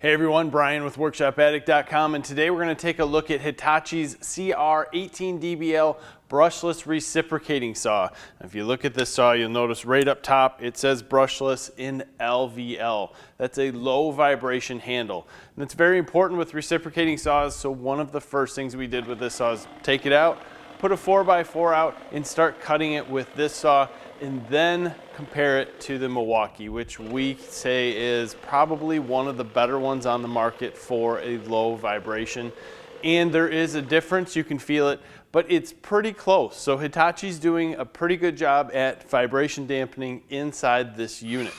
Hey everyone, Brian with WorkshopAddict.com, and today we're going to take a look at Hitachi's CR18DBL Brushless Reciprocating Saw. If you look at this saw, you'll notice right up top it says brushless in LVL. That's a low vibration handle. And it's very important with reciprocating saws, so one of the first things we did with this saw is take it out, put a 4x4 out, and start cutting it with this saw, and then compare it to the Milwaukee, which we say is probably one of the better ones on the market for a low vibration. And there is a difference, you can feel it, but it's pretty close. So Hitachi's doing a pretty good job at vibration dampening inside this unit.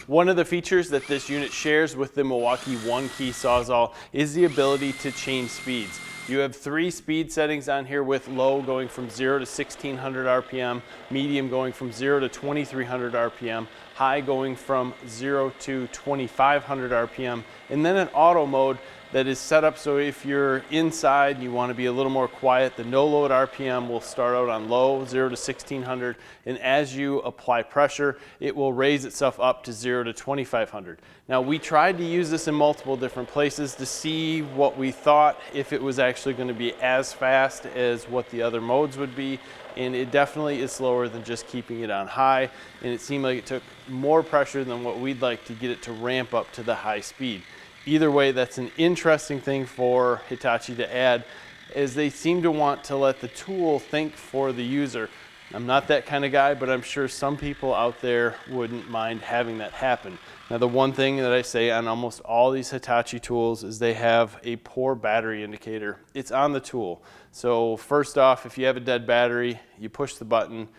One of the features that this unit shares with the Milwaukee one-key Sawzall is the ability to change speeds. You have 3 speed settings on here, with low going from 0 to 1600 RPM, medium going from 0 to 2300 RPM, high going from 0 to 2500 RPM, and then an auto mode that is set up so if you're inside and you want to be a little more quiet, the no load RPM will start out on low, 0 to 1600, and as you apply pressure, it will raise itself up to 0 to 2500. Now, we tried to use this in multiple different places to see what we thought, if it was actually going to be as fast as what the other modes would be, and it definitely is slower than just keeping it on high, and it seemed like it took more pressure than what we'd like to get it to ramp up to the high speed. Either way, that's an interesting thing for Hitachi to add, as they seem to want to let the tool think for the user. I'm not that kind of guy, but I'm sure some people out there wouldn't mind having that happen. Now, the one thing that I say on almost all these Hitachi tools is they have a poor battery indicator. It's on the tool. So first off, if you have a dead battery, you push the button,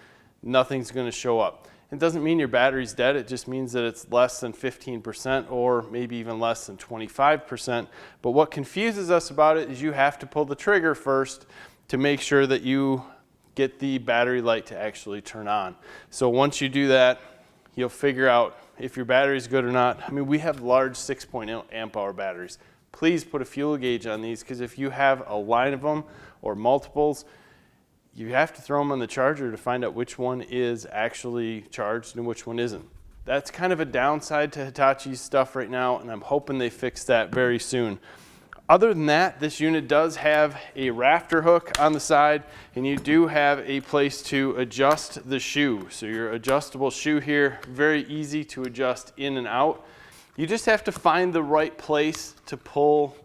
nothing's going to show up. It doesn't mean your battery's dead, it just means that it's less than 15% or maybe even less than 25%. But what confuses us about it is you have to pull the trigger first to make sure that you get the battery light to actually turn on. So once you do that, you'll figure out if your battery's good or not. I mean, we have large 6.0 amp hour batteries. Please put a fuel gauge on these, because if you have a line of them or multiples, you have to throw them on the charger to find out which one is actually charged and which one isn't. That's kind of a downside to Hitachi's stuff right now, and I'm hoping they fix that very soon. Other than that, this unit does have a rafter hook on the side, and you do have a place to adjust the shoe. So your adjustable shoe here, very easy to adjust in and out. You just have to find the right place to pull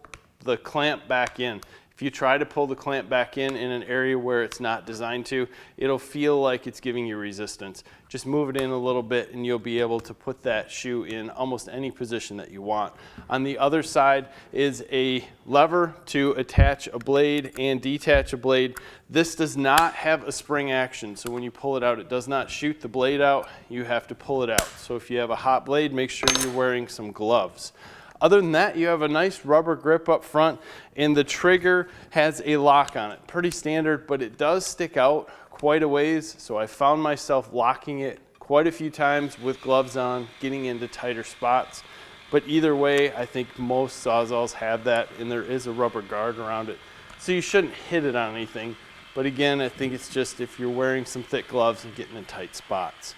the clamp back in. If you try to pull the clamp back in an area where it's not designed to, it'll feel like it's giving you resistance. Just move it in a little bit and you'll be able to put that shoe in almost any position that you want. On the other side is a lever to attach a blade and detach a blade. This does not have a spring action, so when you pull it out, it does not shoot the blade out. You have to pull it out. So if you have a hot blade, make sure you're wearing some gloves. Other than that, you have a nice rubber grip up front, and the trigger has a lock on it. Pretty standard, but it does stick out quite a ways, so I found myself locking it quite a few times with gloves on, getting into tighter spots. But either way, I think most Sawzalls have that, and there is a rubber guard around it, so you shouldn't hit it on anything. But again, I think it's just if you're wearing some thick gloves and getting in tight spots.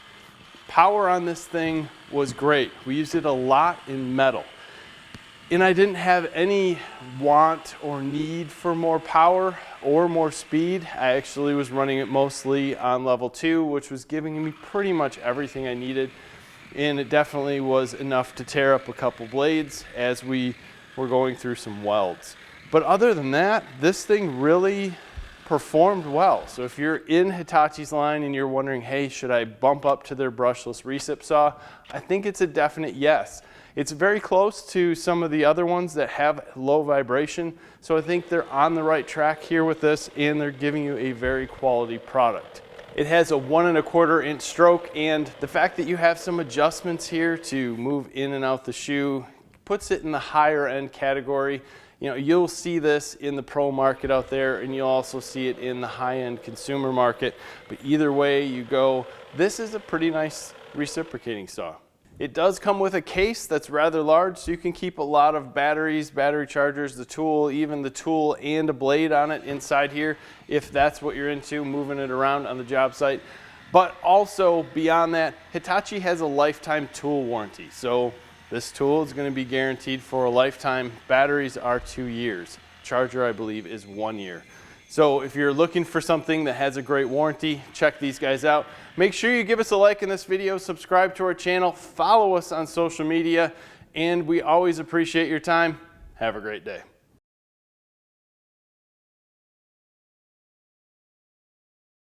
Power on this thing was great. We used it a lot in metal. And I didn't have any want or need for more power or more speed. I actually was running it mostly on level 2, which was giving me pretty much everything I needed. And it definitely was enough to tear up a couple blades as we were going through some welds. But other than that, this thing really performed well. So if you're in Hitachi's line and you're wondering, hey, should I bump up to their brushless recip saw? I think it's a definite yes. It's very close to some of the other ones that have low vibration, so I think they're on the right track here with this, and they're giving you a very quality product. It has a 1 1/4 inch stroke, and the fact that you have some adjustments here to move in and out the shoe puts it in the higher end category. You know, you'll see this in the pro market out there, and you'll also see it in the high-end consumer market. But either way you go, this is a pretty nice reciprocating saw. It does come with a case that's rather large, so you can keep a lot of batteries, battery chargers, the tool, even the tool and a blade on it inside here, if that's what you're into, moving it around on the job site. But also beyond that, Hitachi has a lifetime tool warranty. So This tool is going to be guaranteed for a lifetime. Batteries are 2 years. Charger, I believe, is 1 year. So if you're looking for something that has a great warranty, check these guys out. Make sure you give us a like in this video, subscribe to our channel, follow us on social media, and we always appreciate your time. Have a great day.